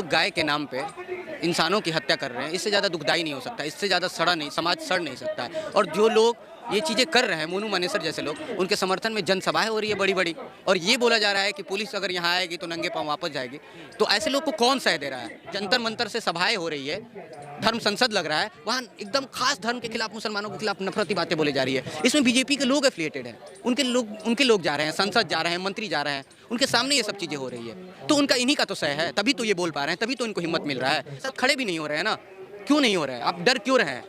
लोग गाय के नाम पे इंसानों की हत्या कर रहे हैं, इससे ज़्यादा दुखदाई नहीं हो सकता, इससे ज़्यादा समाज सड़ नहीं सकता है। और जो लोग ये चीज़ें कर रहे हैं, मोनू मानेसर जैसे लोग, उनके समर्थन में जनसभाएं हो रही है बड़ी बड़ी, और ये बोला जा रहा है कि पुलिस अगर यहाँ आएगी तो नंगे पाँव वापस जाएगी। तो ऐसे लोग को कौन सह दे रहा है? जंतर मंतर से सभाएं हो रही है, धर्म संसद लग रहा है, वहाँ एकदम खास धर्म के खिलाफ, मुसलमानों के खिलाफ नफरती बातें बोली जा रही है। इसमें बीजेपी के लोग एफिलिएटेड हैं, उनके लोग जा रहे हैं, संसद जा रहे हैं, मंत्री जा रहे हैं, उनके सामने ये सब चीज़ें हो रही है। तो उनका इन्हीं का तो सह है, तभी तो ये बोल पा रहे हैं, तभी तो इनको हिम्मत मिल रहा है। साथ खड़े भी नहीं हो रहे हैं ना, क्यों नहीं हो रहे हैं? आप डर क्यों रहे हैं?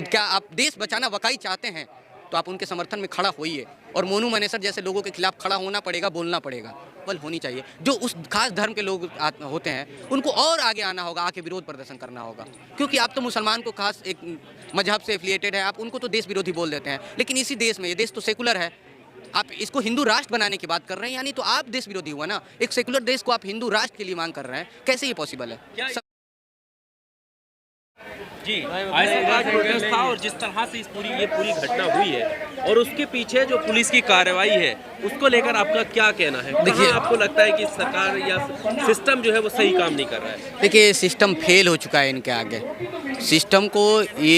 क्या आप देश बचाना वाकई चाहते हैं तो आप उनके समर्थन में खड़ा होइए। और मोनू मानेसर जैसे लोगों के खिलाफ खड़ा होना पड़ेगा, बोलना पड़ेगा, बल होनी चाहिए। जो उस खास धर्म के लोग होते हैं उनको और आगे आना होगा, आके विरोध प्रदर्शन करना होगा। क्योंकि आप तो मुसलमान को खास एक मजहब से एफिलिएटेड है, आप उनको तो देश विरोधी बोल देते हैं। लेकिन इसी देश में, ये देश तो सेकुलर है, आप इसको हिंदू राष्ट्र बनाने की बात कर रहे हैं, यानी तो आप देश विरोधी हुआ ना। एक सेकुलर देश को आप हिंदू राष्ट्र के लिए मांग कर रहे हैं, कैसे ये पॉसिबल है? जी, आज प्रोटेस्ट था और जिस तरह से ये पूरी घटना हुई है और उसके पीछे जो पुलिस की कार्रवाई है उसको लेकर आपका क्या कहना है? देखिए, आपको लगता है कि सरकार या सिस्टम जो है वो सही काम नहीं कर रहा है? देखिए, सिस्टम फेल हो चुका है इनके आगे। सिस्टम को ये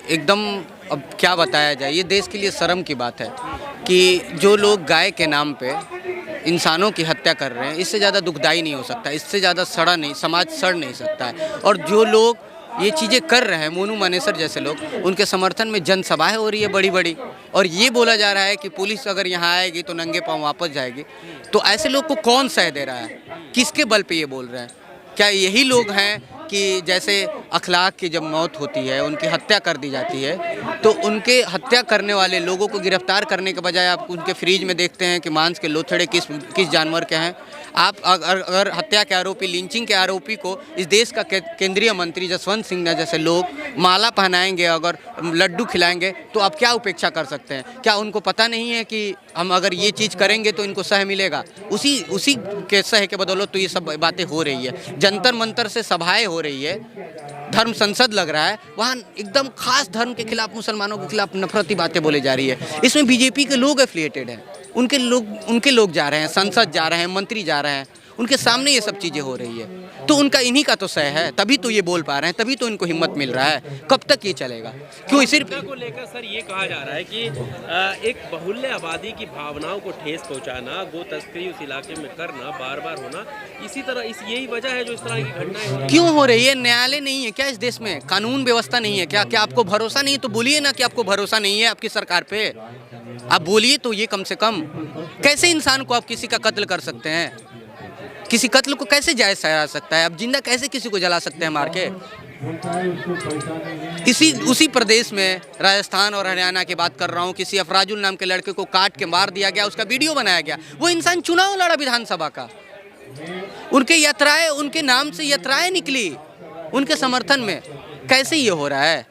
एकदम, अब क्या बताया जाए, ये देश के लिए शर्म की बात है कि जो लोग गाय के नाम पे इंसानों की हत्या कर रहे हैं, इससे ज़्यादा दुखदाई नहीं हो सकता, इससे ज़्यादा समाज सड़ नहीं सकता है। और जो लोग ये चीज़ें कर रहे हैं, मोनू मानेसर जैसे लोग, उनके समर्थन में जनसभाएं हो रही है बड़ी बड़ी, और ये बोला जा रहा है कि पुलिस अगर यहाँ आएगी तो नंगे पाँव वापस जाएगी। तो ऐसे लोग को कौन सह दे रहा है? किसके बल पे ये बोल रहे हैं? क्या यही लोग हैं कि जैसे अखलाक की जब मौत होती है, उनकी हत्या कर दी जाती है, तो उनके हत्या करने वाले लोगों को गिरफ्तार करने के बजाय आप उनके फ्रीज में देखते हैं कि मांस के लोथड़े किस जानवर के हैं। आप अगर हत्या के आरोपी, लिंचिंग के आरोपी को इस देश का केंद्रीय मंत्री जसवंत सिन्हा जैसे लोग माला पहनाएंगे, अगर लड्डू खिलाएंगे, तो आप क्या उपेक्षा कर सकते हैं? क्या उनको पता नहीं है कि हम अगर ये चीज़ करेंगे तो इनको सह मिलेगा? उसी के सह के बदौलत तो ये सब बातें हो रही है। जंतर मंतर से सभाएं हो रही है, धर्म संसद लग रहा है, वहाँ एकदम खास धर्म के खिलाफ, मुसलमानों के खिलाफ नफरती बातें बोली जा रही है। इसमें बीजेपी के लोग एफिलिएटेड हैं, उनके लोग जा रहे हैं, संसद जा रहे हैं, मंत्री जा रहे हैं, उनके सामने ये सब चीज़ें हो रही है। तो उनका इन्हीं का तो सह है, तभी तो ये बोल पा रहे हैं, तभी तो इनको हिम्मत मिल रहा है। कब तक ये चलेगा? क्यों सिर्फ को लेकर सर ये कहा जा रहा है कि एक बहुल्य आबादी की भावनाओं को ठेस पहुंचाना, गो तस्करी उस इलाके में करना, बार बार होना, इसी तरह यही वजह है जो इस तरह की घटनाएं हो रही हैं। क्यों हो रही है? न्यायालय नहीं है क्या इस देश में? कानून व्यवस्था नहीं है क्या? क्या आपको भरोसा नहीं है? तो बोलिए ना कि आपको भरोसा नहीं है आपकी सरकार पे। आप बोलिए तो ये कम से कम। कैसे इंसान को आप किसी का कत्ल कर सकते हैं? किसी कत्ल को कैसे जायज़ ठहरा सकता है? आप जिंदा कैसे किसी को जला सकते हैं मार के? उसी प्रदेश में, राजस्थान और हरियाणा की बात कर रहा हूँ, किसी अफराजुल नाम के लड़के को काट के मार दिया गया, उसका वीडियो बनाया गया। वो इंसान चुनाव लड़ा विधानसभा का, उनके नाम से यात्राएं निकली उनके समर्थन में। कैसे ये हो रहा है?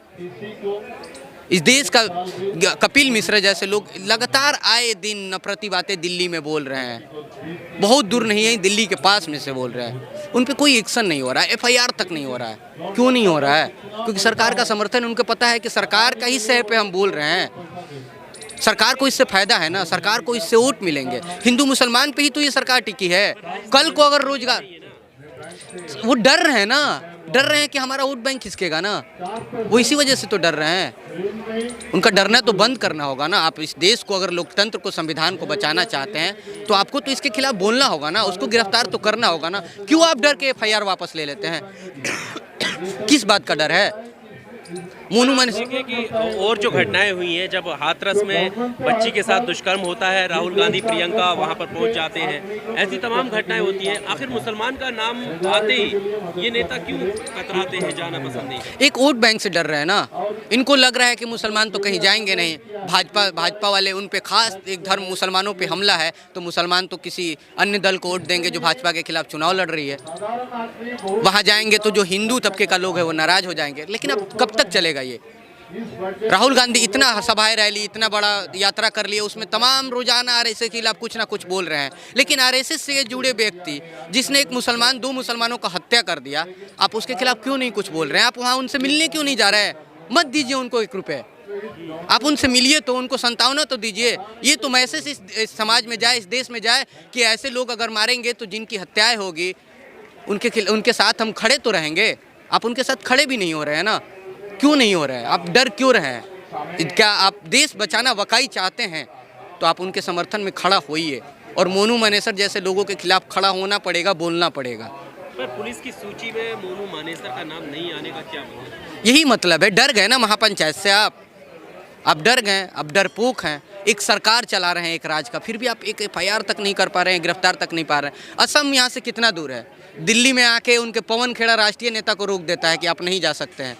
इस देश का कपिल मिश्रा जैसे लोग लगातार आए दिन नफरती बातें दिल्ली में बोल रहे हैं, बहुत दूर नहीं है, दिल्ली के पास में से बोल रहे हैं। उन पे कोई एक्शन नहीं हो रहा है, FIR तक नहीं हो रहा है। क्यों नहीं हो रहा है? क्योंकि सरकार का समर्थन, उनको पता है कि सरकार का ही सह पे हम बोल रहे हैं, सरकार को इससे फायदा है ना, सरकार को इससे वोट मिलेंगे। हिंदू मुसलमान पे ही तो ये सरकार टिकी है। कल को अगर रोजगार, वो डर रहे हैं ना, डर रहे हैं कि हमारा वोट बैंक खिसकेगा ना, वो इसी वजह से तो डर रहे हैं। उनका डरना तो बंद करना होगा ना। आप इस देश को, अगर लोकतंत्र को, संविधान को बचाना चाहते हैं तो आपको तो इसके खिलाफ बोलना होगा ना, उसको गिरफ्तार तो करना होगा ना। क्यों आप डर के FIR वापस ले लेते हैं? किस बात का डर है? मोनू मानेसर कि और जो घटनाएं हुई हैं, जब हाथरस में बच्ची के साथ दुष्कर्म होता है, राहुल गांधी, प्रियंका वहां पर पहुंच जाते हैं, ऐसी तमाम घटनाएं होती हैं। आखिर मुसलमान का नाम आते ही ये नेता क्यों कतराते हैं, जाना पसंद नहीं करते? एक वोट बैंक से डर रहे हैं ना। इनको लग रहा है कि मुसलमान तो कहीं जाएंगे नहीं, भाजपा वाले उन पे खास एक धर्म, मुसलमानों पे हमला है तो मुसलमान तो किसी अन्य दल को वोट देंगे जो भाजपा के खिलाफ चुनाव लड़ रही है। वहाँ जाएंगे तो जो हिंदू तबके का लोग है वो नाराज हो जाएंगे। लेकिन अब कब तक चलेगा ये? राहुल गांधी इतना सभाएं, रैली, इतना बड़ा यात्रा कर लिए, उसमें तमाम रोजाना RSS के खिलाफ कुछ ना कुछ बोल रहे हैं। लेकिन RSS से जुड़े व्यक्ति जिसने एक मुसलमान, 2 मुसलमानों का हत्या कर दिया, आप उसके खिलाफ क्यों नहीं कुछ बोल रहे हैं? आप वहाँ उनसे मिलने क्यों नहीं जा रहे हैं? मत दीजिए उनको 1 रुपये, आप उनसे मिलिए तो उनको संतावना तो दीजिए। ये तो मैसेज इस समाज में जाए, इस देश में जाए कि ऐसे लोग अगर मारेंगे तो जिनकी हत्याएं होगी उनके साथ हम खड़े तो रहेंगे। आप उनके साथ खड़े भी नहीं हो रहे हैं ना, क्यों नहीं हो रहे हैं? आप डर क्यों रहे हैं? क्या आप देश बचाना वाकई चाहते हैं तो आप उनके समर्थन में खड़ा होइए, और मोनू मानेसर जैसे लोगों के खिलाफ खड़ा होना पड़ेगा, बोलना पड़ेगा। पर पुलिस की सूची में मोनू मानेसर का नाम नहीं आने का क्या मतलब? यही मतलब है, डर गए ना महापंचायत से आप डर गए, आप डरपोक हैं। एक सरकार चला रहे हैं एक राज का, फिर भी आप एक FIR तक नहीं कर पा रहे हैं, गिरफ्तार तक नहीं पा रहे हैं। असम यहाँ से कितना दूर है? दिल्ली में आके उनके पवन खेड़ा राष्ट्रीय नेता को रोक देता है कि आप नहीं जा सकते हैं,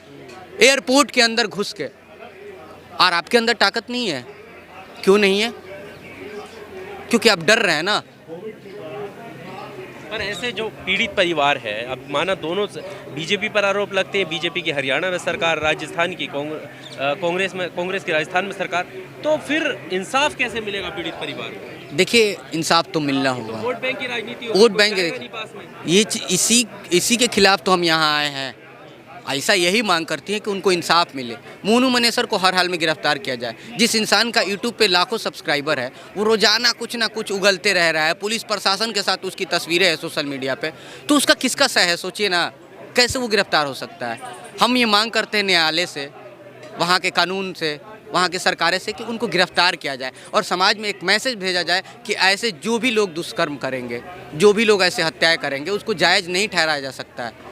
एयरपोर्ट के अंदर घुस के। और आपके अंदर ताकत नहीं है। क्यों नहीं है? क्योंकि आप डर रहे हैं ना। पर ऐसे जो पीड़ित परिवार है, अब माना दोनों बीजेपी पर आरोप लगते हैं, बीजेपी की हरियाणा में सरकार, राजस्थान की कांग्रेस की राजस्थान में सरकार, तो फिर इंसाफ कैसे मिलेगा पीड़ित परिवार को? देखिए, इंसाफ तो मिलना होगा। वोट बैंक की राजनीति, वोट बैंक, ये इसी के खिलाफ तो हम यहाँ आए हैं। ऐसा यही मांग करती है कि उनको इंसाफ मिले। मोनू मानेसर को हर हाल में गिरफ्तार किया जाए। जिस इंसान का यूट्यूब पे लाखों सब्सक्राइबर है, वो रोजाना कुछ ना कुछ उगलते रह रहा है, पुलिस प्रशासन के साथ उसकी तस्वीरें हैं सोशल मीडिया पे, तो उसका किसका सह है? सोचिए ना, कैसे वो गिरफ्तार हो सकता है? हम ये मांग करते हैं न्यायालय से, वहाँ के कानून से, वहाँ के सरकारें से, कि उनको गिरफ्तार किया जाए और समाज में एक मैसेज भेजा जाए कि ऐसे जो भी लोग दुष्कर्म करेंगे, जो भी लोग ऐसे हत्याएं करेंगे, उसको जायज़ नहीं ठहराया जा सकता है।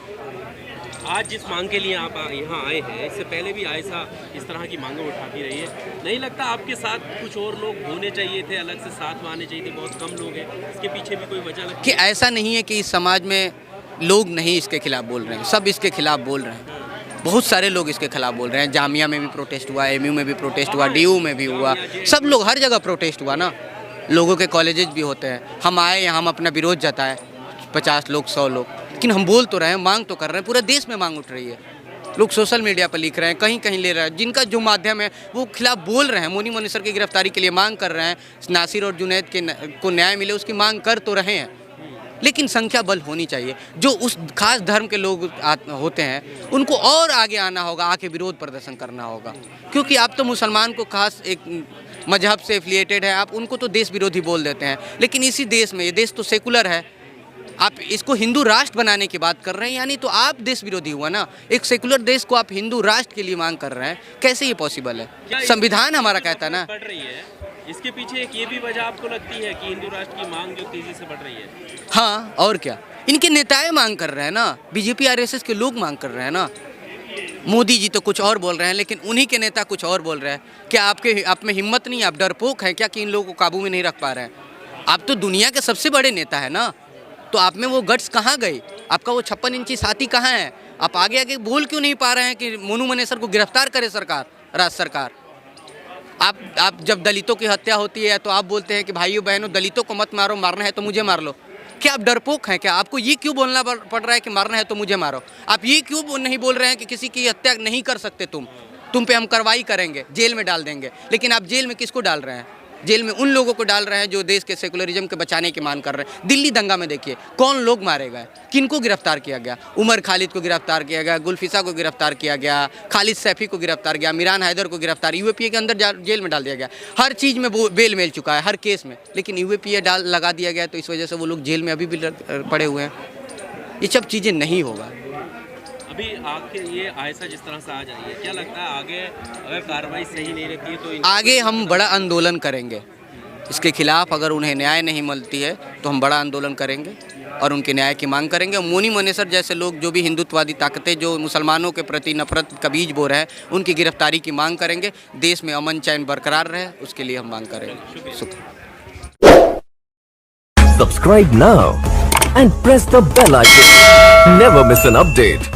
आज जिस मांग के लिए आप यहाँ आए हैं, इससे पहले भी आयशा इस तरह की मांगें उठाती रही है। नहीं लगता आपके साथ कुछ और लोग होने चाहिए थे, अलग से साथ में आने चाहिए थे? बहुत कम लोग हैं, इसके पीछे भी कोई वजह लगती कि ऐसा नहीं है कि इस समाज में लोग नहीं इसके खिलाफ बोल रहे हैं, सब इसके खिलाफ बोल रहे हैं। बहुत सारे लोग इसके खिलाफ बोल रहे हैं। जामिया में भी प्रोटेस्ट हुआ, MU में भी प्रोटेस्ट हुआ, DU में भी हुआ, सब लोग, हर जगह प्रोटेस्ट हुआ ना। लोगों के कॉलेजेस भी होते हैं। हम आए यहाँ, हम अपना विरोध जताए, 50 लोग, 100 लोग, लेकिन हम बोल तो रहे हैं, मांग तो कर रहे हैं। पूरे देश में मांग उठ रही है। लोग सोशल मीडिया पर लिख रहे हैं, कहीं कहीं ले रहे हैं, जिनका जो माध्यम है वो खिलाफ बोल रहे हैं। मोनू मानेसर की गिरफ्तारी के लिए मांग कर रहे हैं, नासिर और जुनैद को न्याय मिले, उसकी मांग कर तो रहे हैं, लेकिन संख्या बल होनी चाहिए। जो उस खास धर्म के लोग होते हैं, उनको और आगे आना होगा, आके विरोध प्रदर्शन करना होगा। क्योंकि आप तो मुसलमान को खास एक मजहब से एफिलिएटेड है, आप उनको तो देश विरोधी बोल देते हैं। लेकिन इसी देश में, ये देश तो सेकुलर है, आप इसको हिंदू राष्ट्र बनाने की बात कर रहे हैं, यानी तो आप देश विरोधी हुआ ना। एक सेकुलर देश को आप हिंदू राष्ट्र के लिए मांग कर रहे हैं, कैसे ये पॉसिबल है? संविधान हमारा कहता है ना। बढ़ रही है, इसके पीछे एक ये भी वजह आपको लगती है कि हिंदू राष्ट्र की मांग जो तेजी से बढ़ रही है? हाँ, और क्या, इनके नेताएं मांग कर रहे हैं ना, BJP RSS के लोग मांग कर रहे हैं ना। मोदी जी तो कुछ और बोल रहे हैं, लेकिन उन्हीं के नेता कुछ और बोल रहे हैं। क्या आप में हिम्मत नहीं? आप डरपोक हैं क्या कि इन लोगों को काबू में नहीं रख पा रहे हैं? आप तो दुनिया के सबसे बड़े नेता है ना, तो आप में वो गट्स कहाँ गई? आपका वो 56 इंची छाती कहाँ है? आप आगे आगे बोल क्यों नहीं पा रहे हैं कि मोनू मानेसर को गिरफ्तार करे सरकार, राज्य सरकार? आप जब दलितों की हत्या होती है तो आप बोलते हैं कि भाइयों बहनों, दलितों को मत मारो, मारना है तो मुझे मार लो। क्या आप डरपोक हैं क्या? आपको ये क्यों बोलना पड़ रहा है कि मारना है तो मुझे मारो? आप ये क्यों नहीं बोल रहे हैं कि किसी की हत्या नहीं कर सकते तुम पे हम कार्रवाई करेंगे, जेल में डाल देंगे? लेकिन आप जेल में किसको डाल रहे हैं? जेल में उन लोगों को डाल रहे हैं जो देश के सेकुलरिज्म के बचाने की मांग कर रहे हैं। दिल्ली दंगा में देखिए कौन लोग मारे गए, किनको गिरफ्तार किया गया? उमर खालिद को गिरफ्तार किया गया, गुलफिसा को गिरफ्तार किया गया, खालिद सैफी को गिरफ्तार किया, मिरान हैदर को गिरफ्तार, UAPA के अंदर जेल में डाल दिया गया। हर चीज़ में वो बेल मिल चुका है, हर केस में, लेकिन UAPA लगा दिया गया, तो इस वजह से वो लोग जेल में अभी भी पड़े हुए हैं। ये सब चीज़ें नहीं होगा। अभी आके ये आयशा जिस तरह से आ जा रही है, क्या लगता है आगे अगर कार्रवाई सही नहीं रहती है तो आगे हम बड़ा आंदोलन करेंगे इसके खिलाफ? अगर उन्हें न्याय नहीं मिलती है तो हम बड़ा आंदोलन करेंगे और उनके न्याय की मांग करेंगे। मोनू मानेसर जैसे लोग, जो भी हिंदुत्ववादी ताकतें जो मुसलमानों के प्रति नफरत का बीज बो रहे हैं, उनकी गिरफ्तारी की मांग करेंगे। देश में अमन चैन बरकरार रहे, उसके लिए हम मांग करेंगे। Subscribe now and press the bell icon. Never miss an update.